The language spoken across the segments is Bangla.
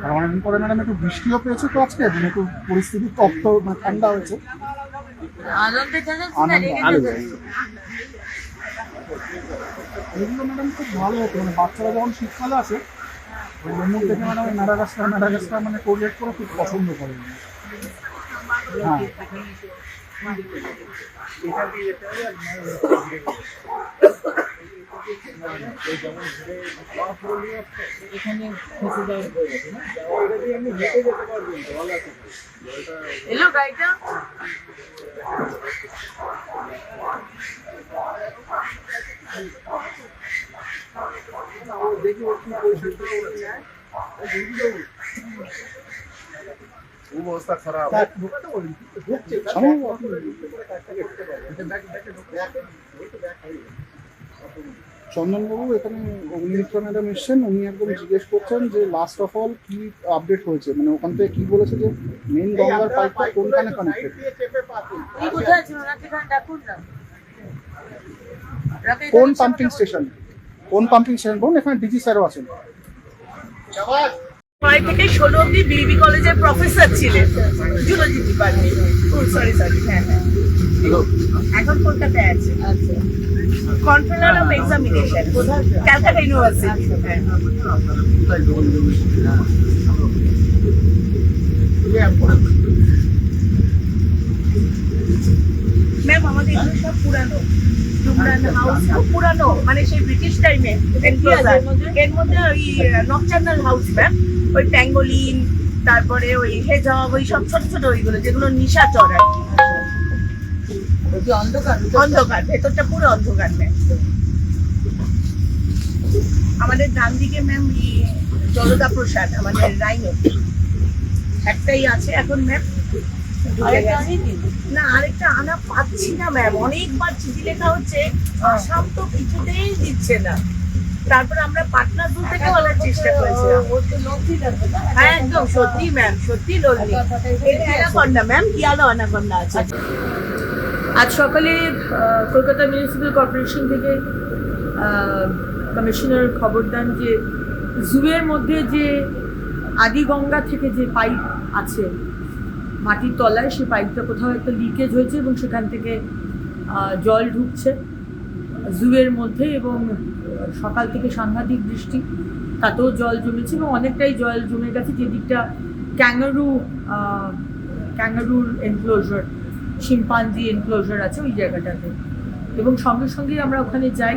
আর অনেকদিন পরে ম্যাডাম একটু বৃষ্টিও পেয়েছে তো আজকে, মানে একটু পরিস্থিতি তপ্ত, মানে ঠান্ডা হয়েছে। এগুলো ম্যাডাম খুব ভালো হতো, মানে বাচ্চারা যখন শীতকালে আসে ওই লেমন থেকে ম্যাডাম ওই ম্যাডাগাস্কার মানে কোরিলেট করে খুব পছন্দ করে। হ্যাঁ এলো গাড়িটা। অবস্থা খারাপ। চন্দনবাবু এখানে অগ্নিমিত্রা ম্যাডাম এসছেন, উনি একদম জিজ্ঞেস করছেন যে লাস্ট অফ অল কি আপডেট হয়েছে, মানে ওখান থেকে কি বলেছে যে মেইন গঙ্গার পাইপটা কোনখানে কানেক্টেড। কোন পাম্পিং স্টেশন বলুন, এখানে ডিজি স্যারও আছেন। 5 থেকে 16 অব্দি বিবি কলেজের প্রফেসর ছিলেন জুলজি ডিপার্টমেন্ট। সরি হ্যাঁ এখন কলকাতায় আছে। আচ্ছা, controller of examination Calcutta university. Ma'am আমাদের এগুলো সব পুরানো হাউস, খুব পুরানো, মানে সেই ব্রিটিশ টাইমে। এর মধ্যে ওই নকচার্নাল হাউস ম্যাম, ওই প্যাঙ্গোলিন, তারপরে ওই হেজব, ওই সব ছোট ছোট ওইগুলো যেগুলো নিশাচর আর কি। অন্ধকার ভেতরটা পুরো অন্ধকার ম্যাম। আমাদের ডান দিকে ম্যাম জলদা প্রসাদ, আমাদের রাইনো একটাই আছে এখন ম্যাম। না আরেকটা আনা পাচ্ছি না ম্যাম, অনেকবার চিঠি লেখা হচ্ছে, আসাম তো কিছুতেই দিচ্ছে না। তারপর আমরা পাটনাপুর থেকে বলার চেষ্টা করেছিলাম। হ্যাঁ একদম সত্যি ম্যাম, সত্যি লোনলি। অ্যানাকন্ডা ম্যাম, কি আলো অ্যানাকন্ডা আছে। আজ সকালে কলকাতা মিউনিসিপ্যাল কর্পোরেশন থেকে কমিশনার খবর দেন যে জুয়ের মধ্যে যে আদিগঙ্গা থেকে যে পাইপ আছে মাটির তলায়, সেই পাইপটা কোথাও একটা লিকেজ হয়েছে এবং সেখান থেকে জল ঢুকছে জুয়ের মধ্যে, এবং সকাল থেকে সাংঘাতিক বৃষ্টি, তাতেও জল জমেছে এবং অনেকটাই জল জমে গেছে যে দিকটা ক্যাঙ্গারুর এনক্লোজার, শিম্পাঞ্জি এনক্লোজার আছে ওই জায়গাটাতে। এবং সঙ্গে সঙ্গে আমরা ওখানে যাই,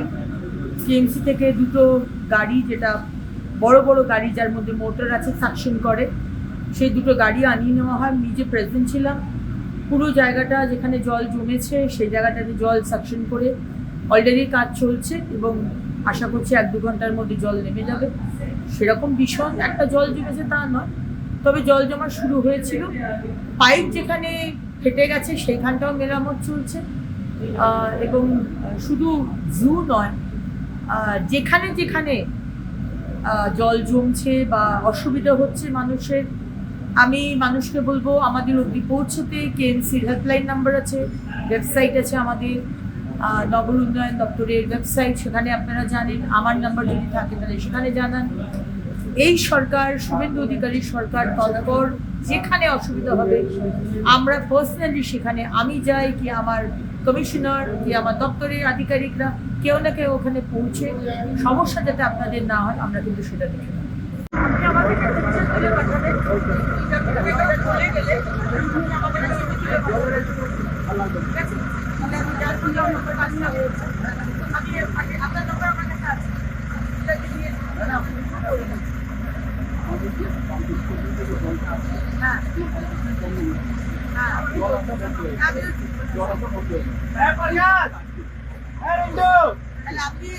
সিএমসি থেকে দুটো গাড়ি, যেটা বড় বড় গাড়ি যার মধ্যে মোটর আছে, সাকশন করে, সেই দুটো গাড়ি আনিয়ে নেওয়া হয়। নিজে প্রেজেন্ট ছিলাম, পুরো জায়গাটা যেখানে জল জমেছে সেই জায়গাটাতে জল সাকশন করে অলরেডি কাজ চলছে এবং আশা করছি 1-2 ঘন্টার মধ্যে জল নেমে যাবে। সেরকম ভীষণ একটা জল জমেছে তা নয়, তবে জল জমা শুরু হয়েছিল। পাইপ যেখানে ফেটে গেছে সেইখানটাও মেরামত চলছে। এবং শুধু জু নয়, যেখানে যেখানে জল জমছে বা অসুবিধা হচ্ছে মানুষের, আমি মানুষকে বলবো আমাদের অবধি পৌঁছতে। কেএমসির হেল্পলাইন নাম্বার আছে, ওয়েবসাইট আছে আমাদের, নগর উন্নয়ন দপ্তরের ওয়েবসাইট, সেখানে আপনারা জানেন। আমার নাম্বার যদি থাকে তাহলে সেখানে জানান। এই সরকার, শুভেন্দু অধিকারীর সরকার তৎপর, যেখানে অসুবিধা হবে আমরা পার্সোনালি সেখানে, আমি যাই কি আমার কমিশনার কি আমার দপ্তরের আধিকারিকরা, কেউ না কেউ ওখানে পৌঁছে সমস্যা যাতে আপনাদের না হয় আমরা কিন্তু সেটা দেখে নেব। আপনি আমাকে আপনি